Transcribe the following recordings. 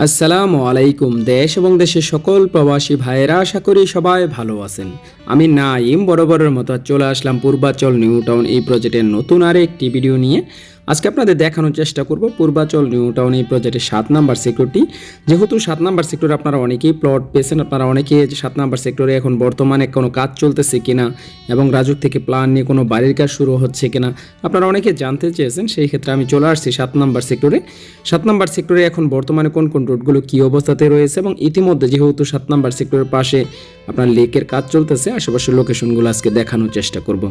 আসসালামু আলাইকুম। দেশ এবং দেশের সকল প্রবাসী ভাইয়েরা, আশা করি সবাই ভালো আছেন। আমি নাইম বরাবরের মতো চলে আসলাম পূর্বাচল নিউ টাউন এই প্রজেক্টের নতুন আর একটি ভিডিও নিয়ে। আজকে আপনাদের দেখানোর চেষ্টা করব পূর্বাচল নিউ টাউন এই প্রজেক্টের 7 নাম্বার সেক্টরটি। যেহেতু 7 নাম্বার সেক্টরে আপনারা অনেকেই প্লট পেয়েছেন, আপনারা অনেকেই 7 নাম্বার সেক্টরে এখন বর্তমানে কোনো কাজ চলতেছে কিনা এবং রাজুক থেকে প্ল্যান নিয়ে কোনো বাড়ির কাজ শুরু হচ্ছে কিনা আপনারা অনেকে জানতে চেয়েছেন। সেই ক্ষেত্রে আমি চলে আসছি 7 নাম্বার সেক্টরে। 7 নাম্বার সেক্টরে এখন বর্তমানে কোন কোন রোডগুলো কী অবস্থাতে রয়েছে এবং ইতিমধ্যে যেহেতু 7 নাম্বার সেক্টরের পাশে আপনার লেকের কাজ চলতেছে, আশেপাশের লোকেশনগুলো আজকে দেখানোর চেষ্টা করব।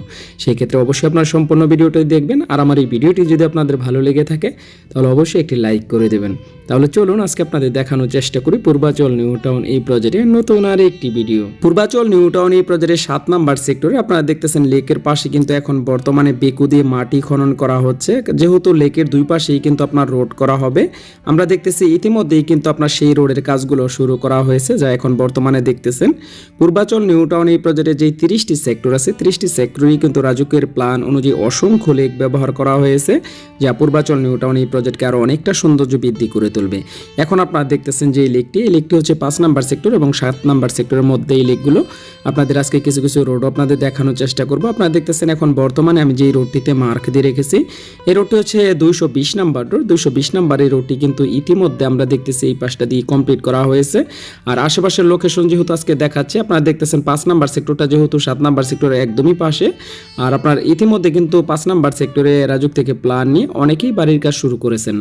সেই ক্ষেত্রে অবশ্যই আপনার সম্পূর্ণ ভিডিওটি দেখবেন, আর আমার এই ভিডিওটি যদি আপনাদের ভালো লেগে থাকে তাহলে অবশ্যই একটি লাইক করে দেবেন। তাহলে চলুন আজকে আপনাদের দেখানোর চেষ্টা করি পূর্বাচল নিউ টাউন এই প্রজেক্টের নতুন আর একটি ভিডিও। পূর্বাচল নিউ টাউন এই প্রজেক্টের 7 নাম্বার সেক্টরে আপনারা দেখতেছেন লেকের পাশে কিন্তু এখন বর্তমানে বেকু দিয়ে মাটি খনন করা হচ্ছে। যেহেতু লেকের দুই পাশেই কিন্তু আপনার রোড করা হবে, আমরা দেখতেছি ইতিমধ্যেই কিন্তু আপনার সেই রোডের কাজগুলো শুরু করা হয়েছে, যা এখন বর্তমানে দেখতেছেন। পূর্বাচল নিউ টাউন এই প্রজেক্টে যে 30টি সেক্টর আছে, 30টি সেক্টরেই কিন্তু রাজুকের প্ল্যান অনুযায়ী অসংখ্য লেক ব্যবহার করা হয়েছে, যা পূর্বাচল নিউ টাউন এই প্রজেক্টকে আরও অনেকটা সৌন্দর্য বৃদ্ধি করে তুলবে। এখন আপনারা দেখতেছেন যে এই লেকটি হচ্ছে 5 নাম্বার সেক্টর এবং 7 নাম্বার সেক্টরের মধ্যে এই লেকগুলো। আপনাদের আজকে কিছু কিছু রোড আপনাদের দেখানোর চেষ্টা করব। আপনারা দেখতেছেন এখন বর্তমানে আমি যেই রোডটিতে মার্ক দিয়ে রেখেছি, এই রোডটি হচ্ছে 220 নাম্বার রোড। 220 নাম্বার এই রোডটি কিন্তু ইতিমধ্যে আমরা দেখতেছি এই পাশটা দিয়ে কমপ্লিট করা হয়েছে। আর আশেপাশের লোকেশন যেহেতু আজকে দেখাচ্ছে, আপনারা দেখতেছেন 5 নাম্বার সেক্টরটা যেহেতু 7 নাম্বার সেক্টরের একদমই পাশে। আর আপনার ইতিমধ্যে কিন্তু 5 নাম্বার সেক্টরে রাজুক থেকে প্ল্যান নিয়ে অনেকেই বাড়ির কাজ শুরু করেছেন।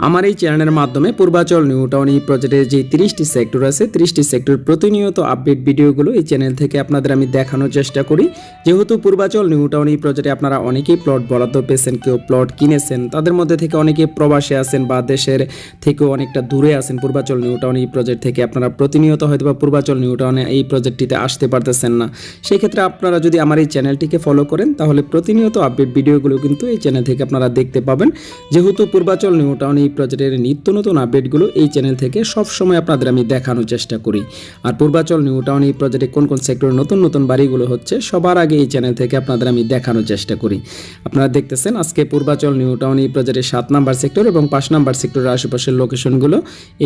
আমার এই চ্যানেলের মাধ্যমে পূর্বাচল নিউ টাউন এই প্রজেক্টের যে 30টি সেক্টর আছে, 30টি সেক্টর প্রতিনিয়ত আপডেট ভিডিওগুলো এই চ্যানেল থেকে আপনাদের আমি দেখানোর চেষ্টা করি। যেহেতু পূর্বাচল নিউ টাউন এই প্রজেক্টে আপনারা অনেকেই প্লট বরাদ্দ পেয়েছেন, কেউ প্লট কিনেছেন, তাদের মধ্যে থেকে অনেকে প্রবাসে আছেন বা দেশের থেকেও অনেকটা দূরে আছেন। পূর্বাচল নিউ টাউন এই প্রজেক্ট থেকে আপনারা প্রতিনিয়ত হয়তো বা পূর্বাচল নিউ টাউনে এই প্রজেক্টটিতে আসতে পারতেছেন না। সেই ক্ষেত্রে আপনারা যদি আমার এই চ্যানেলটিকে ফলো করেন তাহলে প্রতিনিয়ত আপডেট ভিডিওগুলো কিন্তু এই চ্যানেল থেকে আপনারা দেখতে পাবেন। যেহেতু পূর্বাচল নিউ টাউন এই প্রজেক্টের নিত্য নতুন আপডেটগুলো এই চ্যানেল থেকে সব সময় আপনাদের আমি দেখানোর চেষ্টা করি। আর পূর্বাচল নিউ টাউন এই প্রজেক্টে কোন কোন সেক্টরে নতুন নতুন বাড়িগুলো হচ্ছে সবার আগে এই চ্যানেল থেকে আপনাদের আমি দেখানোর চেষ্টা করি। আপনারা দেখতেছেন আজকে পূর্বাচল নিউ টাউন এই প্রজেক্টের 7 নাম্বার সেক্টর এবং 5 নাম্বার সেক্টরের আশেপাশের লোকেশনগুলো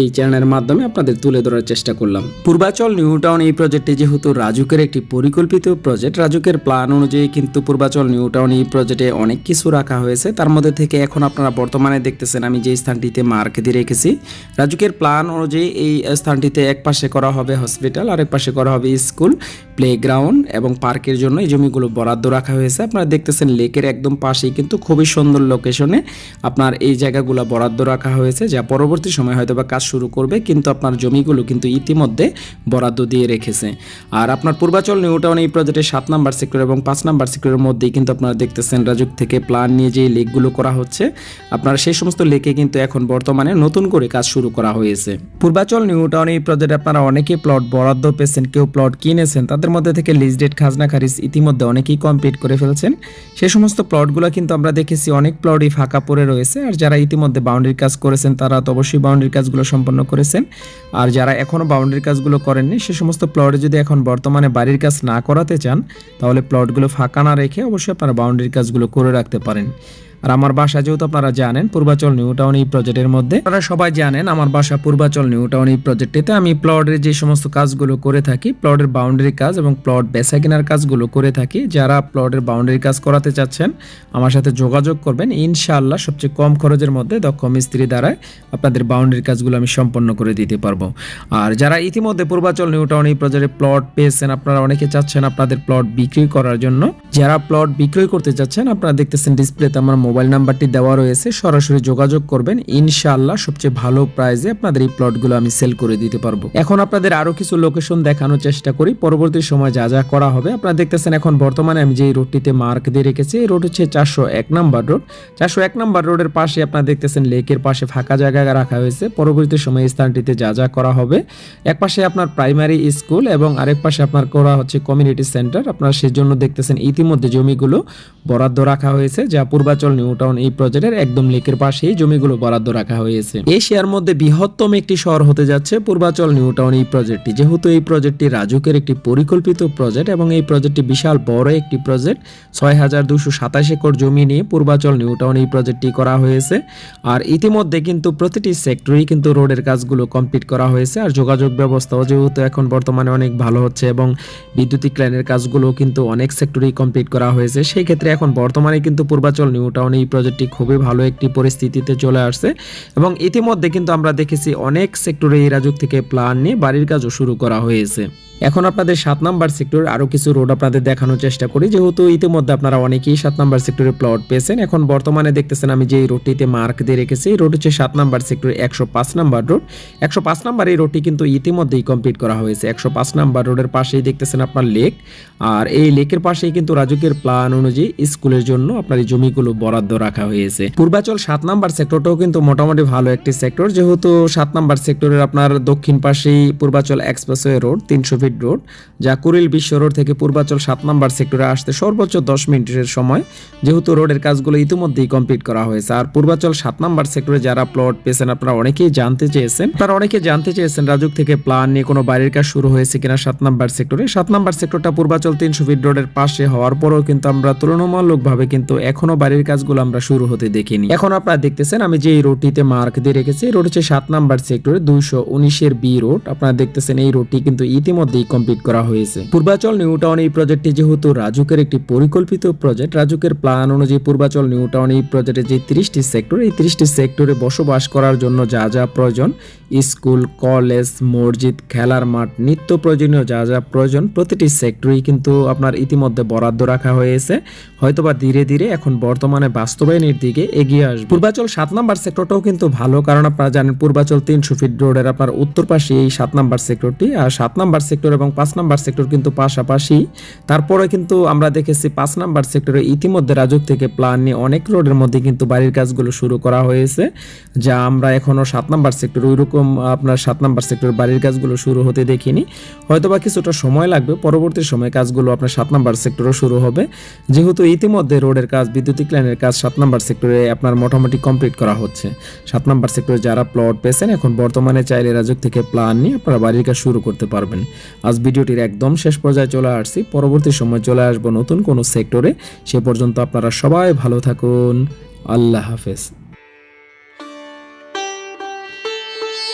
এই চ্যানেলের মাধ্যমে আপনাদের তুলে ধরার চেষ্টা করলাম। পূর্বাচল নিউ টাউন এই প্রজেক্টটি যেহেতু রাজুকের একটি পরিকল্পিত প্রজেক্ট, রাজুকের প্ল্যান অনুযায়ী কিন্তু পূর্বাচল নিউ টাউন এই প্রজেক্টে অনেক কিছু রাখা হয়েছে। তার মধ্যে থেকে এখন আপনারা বর্তমানে দেখতেছেন আমি যে স্থানটিতে মার্ক দিয়ে রেখেছি, রাজুকের প্ল্যান অনুযায়ী এই স্থানটিতে এক পাশে করা হবে হসপিটাল, আরেক পাশে করা হবে স্কুল, প্লেগ্রাউন্ড এবং পার্কের জন্য এই জমিগুলো বরাদ্দ রাখা হয়েছে। আপনারা দেখতেছেন লেকের একদম পাশেই কিন্তু খুবই সুন্দর লোকেশনে আপনার এই জায়গাগুলো বরাদ্দ রাখা হয়েছে, যা পরবর্তী সময় হয়তো বা কাজ শুরু করবে, কিন্তু আপনার জমিগুলো কিন্তু ইতিমধ্যে বরাদ্দ দিয়ে রেখেছে। আর আপনার পূর্বাচল নিউ টাউন এই প্রজেক্টের 7 নাম্বার সেক্টর এবং 5 নাম্বার সেক্টরের মধ্যেই কিন্তু আপনারা দেখতেছেন রাজুক থেকে প্ল্যান নিয়ে যে লেকগুলো করা হচ্ছে, আপনারা সেই সমস্ত লেকে কিন্তু এখন বর্তমানে নতুন করে কাজ শুরু করা হয়েছে। পূর্বাচল নিউ টাউন এই প্রজেক্টে আপনারা অনেকে প্লট বরাদ্দ পেয়েছেন, কেউ প্লট কিনেছেন, তাদের মধ্যে থেকে লিজ ডেট খাজনা খারিজ ইতিমধ্যে অনেকেই কমপ্লিট করে ফেলছেন। সেই সমস্ত প্লটগুলো কিন্তু আমরা দেখেছি অনেক প্লটই ফাঁকা পড়ে রয়েছে। আর যারা ইতিমধ্যে বাউন্ডারির কাজ করেছেন তারা তো অবশ্যই বাউন্ডারির কাজগুলো সম্পন্ন করেছেন। আর যারা এখনও বাউন্ডারির কাজগুলো করেননি, সে সমস্ত প্লটে যদি এখন বর্তমানে বাড়ির কাজ না করাতে চান তাহলে প্লটগুলো ফাঁকা না রেখে অবশ্যই আপনারা বাউন্ডারির কাজগুলো করে রাখতে পারেন। আর আমার বাসা যেহেতু আপনারা জানেন পূর্বাচল নিউ টাউন এই প্রজেক্টের মধ্যে, আপনারা সবাই জানেন আমার বাসা পূর্বাচল নিউ টাউন এই প্রজেক্টটিতে আমি প্লটের যে সমস্ত কাজগুলো করে থাকি, প্লটের বাউন্ডারি কাজ এবং প্লট বেচা কেনার কাজগুলো করে থাকি। যারা প্লটের বাউন্ডারি কাজ করাতে চাচ্ছেন আমার সাথে যোগাযোগ করবেন, ইনশাআল্লাহ সবচেয়ে কম খরচের মধ্যে দক্ষ মিস্ত্রি দ্বারা আপনাদের বাউন্ডারি কাজগুলো আমি সম্পন্ন করে দিতে পারবো। আর যারা ইতিমধ্যে পূর্বাচল নিউ টাউন এই প্রজেক্টে প্লট পেয়েছেন, আপনারা অনেকে চাচ্ছেন আপনাদের প্লট বিক্রি করার জন্য, যারা প্লট বিক্রয় করতে চাচ্ছেন আপনারা দেখতেছেন ডিসপ্লেতে আমার মোবাইল নাম্বারটি দেওয়া রয়েছে, সরাসরি যোগাযোগ করবেন, ইনশাআল্লাহ সবচেয়ে ভালো প্রাইসে আপনাদের এই প্লটগুলো আমি সেল করে দিতে পারবো। এখন আপনাদের আরো কিছু লোকেশন দেখানোর চেষ্টা করি, পরবর্তী সময় যা যা করা হবে। আপনারা দেখতেছেন এখন বর্তমানে আমি যে রোডটিতে মার্ক দিয়ে রেখেছি, এই রোড হচ্ছে 401 নাম্বার রোড। 401 নাম্বার রোডের পাশে আপনারা দেখতেছেন লেকের পাশে ফাঁকা জায়গা রাখা হয়েছে। পরবর্তী সময়ে এই স্থানটিতে যা যা করা হবে, এক পাশে আপনার প্রাইমারি স্কুল এবং আরেক পাশে আপনার করা হচ্ছে কমিউনিটি সেন্টার। আপনারা সেই জন্য দেখতেছেন ইতিমধ্যে জমিগুলো বরাদ্দ রাখা হয়েছে, যা পূর্বাচল নিউ টাউন এই প্রজেক্টের একদম লেকের পাশেই জমিগুলো বরাদ্দ রাখা হয়েছে। এশিয়ার মধ্যে বৃহত্তম একটি শহর হতে যাচ্ছে পূর্বাচল নিউ টাউন এই প্রজেক্টটি। যেহেতু এই প্রজেক্টটি রাজুকের একটি পরিকল্পিত প্রজেক্ট এবং এই প্রজেক্টটি বিশাল বড় একটি প্রজেক্ট, ৬,২২৭ একর জমি নিয়ে পূর্বাচল নিউ টাউন এই প্রজেক্টটি করা হয়েছে। আর ইতিমধ্যে কিন্তু প্রতিটি সেক্টরেই কিন্তু রোডের কাজগুলো কমপ্লিট করা হয়েছে। আর যোগাযোগ ব্যবস্থাও যেহেতু এখন বর্তমানে অনেক ভালো হচ্ছে এবং বিদ্যুতিক লাইনের কাজগুলো কিন্তু অনেক সেক্টরেই কমপ্লিট করা হয়েছে। সেই ক্ষেত্রে এখন বর্তমানে কিন্তু পূর্বাচল নিউ টাউন এই প্রজেক্টটি খুবই ভালো একটি পরিস্থিতিতে চলে আসছে এবং ইতিমধ্যে কিন্তু আমরা দেখেছি অনেক সেক্টরে এই রাজুক থেকে প্ল্যান নিয়ে বাড়ির কাজও শুরু করা হয়েছে। এখন আপনাদের 7 নাম্বার সেক্টর আরও কিছু রোড আপনাদের দেখানোর চেষ্টা করি, যেহেতু ইতিমধ্যে আপনারা অনেকেই 7 নাম্বার সেক্টরে প্লট পেয়েছেন। এখন বর্তমানে দেখতেছেন আমি যে এই রোডটিতে মার্ক দিয়ে রেখেছি, এই রোড হচ্ছে 7 নাম্বার সেক্টরে 105 নাম্বার রোড। 105 নাম্বার এই রোডটি কিন্তু ইতিমধ্যেই কমপ্লিট করা হয়েছে। 105 নাম্বার রোডের পাশেই দেখতেছেন আপনার লেক, আর এই লেকের পাশেই কিন্তু রাজুকের প্ল্যান অনুযায়ী স্কুলের জন্য আপনার এই জমিগুলো বরাদ্দ রাখা হয়েছে। পূর্বাচল 7 নাম্বার সেক্টরটাও কিন্তু মোটামুটি ভালো একটি সেক্টর, যেহেতু 7 নাম্বার সেক্টরের আপনার দক্ষিণ পাশেই Purbachal expressway road 300 fit road, যা কুড়িল বিশ্ব রোড থেকে পূর্বাচল 7 নাম্বার সেক্টরে আসতে সর্বোচ্চ 10 মিনিটের সময়, যেহেতু রোডের কাজগুলো ইতিমধ্যেই কমপ্লিট করা হয়েছে। আর পূর্বাচল 7 নাম্বার সেক্টরে যারা প্লট পেয়েছেন আপনারা অনেকেই জানতে চেয়েছেন রাজুক থেকে প্ল্যান নিয়ে কোনো বাড়ির কাজ শুরু হয়েছে কিনা 7 নাম্বার সেক্টরে। 7 নাম্বার সেক্টরটা পূর্বাচল 300 ফিট রোডের পাশে হওয়ার পরেও কিন্তু আমরা তুলনামূলকভাবে কিন্তু এখনো বাড়ির কাজগুলো আমরা শুরু হতে দেখিনি। এখন আপনারা দেখতেছেন আমি যে এই রোডটিতে মার্ক দিয়ে রেখেছি, রোড হচ্ছে 7 নাম্বার সেক্টরে 219 বি রোড। আপনারা দেখতেছেন এই রোডটি কিন্তু ইতিমধ্যেই কমপ্লিট করা হয়েছে। পূর্বাচল নিউ টাউন এই প্রজেক্টটি যেহেতু রাজুকের একটি পরিকল্পিত প্রজেক্ট, রাজুকের প্ল্যান অনুযায়ী পূর্বাচল নিউ টাউন এই প্রজেক্টের যে 30টি সেক্টর, এই 30টি সেক্টরে বসবাস করার জন্য যা যা প্রয়োজন, স্কুল, কলেজ, মসজিদ, খেলার মাঠ, নিত্য প্রয়োজনীয় যা যা প্রয়োজন, প্রতিটি সেক্টরেই কিন্তু আপনার ইতিমধ্যে বরাদ্দ রাখা হয়েছে। হয়তোবা ধীরে ধীরে এখন বর্তমানে বাস্তবায়নের দিকে এগিয়ে আসবে। পূর্বাচল 7 নাম্বার সেক্টরটাও কিন্তু ভালো, কারণ আপনারা জানেন পূর্বাচল 300 ফিট রোডের আপনার উত্তর পাশে এই 7 নাম্বার সেক্টরটি, আর 7 নাম্বার সেক্টর এবং 5 নাম্বার সেক্টর কিন্তু পাশাপাশি। তারপরে কিন্তু আমরা দেখেছি 5 নাম্বার সেক্টরে ইতিমধ্যে রাজুক থেকে প্ল্যান নিয়ে অনেক রোডের মধ্যে কিন্তু বাড়ির কাজগুলো শুরু করা হয়েছে, যা আমরা এখনো 7 নাম্বার সেক্টর ওইরকম আপনার 7 নাম্বার সেক্টর বাড়ির কাজগুলো শুরু হতে দেখিনি। হয়তোবা কিছুটা সময় লাগবে, পরবর্তী সময়ে কাজগুলো আপনার 7 নাম্বার সেক্টরও শুরু হবে, যেহেতু ইতিমধ্যে রোডের কাজ, বিদ্যুতিক লাইনের কাজ 7 নাম্বার সেক্টরে আপনার মোটামুটি কমপ্লিট করা হচ্ছে। 7 নাম্বার সেক্টরে যারা প্লট পেয়েছেন এখন বর্তমানে চাইলে রাজুক থেকে প্ল্যান নিয়ে আপনারা বাড়ির কাজ শুরু করতে পারবেন। আজ ভিডিওটির একদম শেষ পর্যায়ে চলে আসছি, পরবর্তী সময় চলে আসবো নতুন কোনো সেক্টরে। সে পর্যন্ত আপনারা সবাই ভালো থাকুন। আল্লাহ হাফেজ।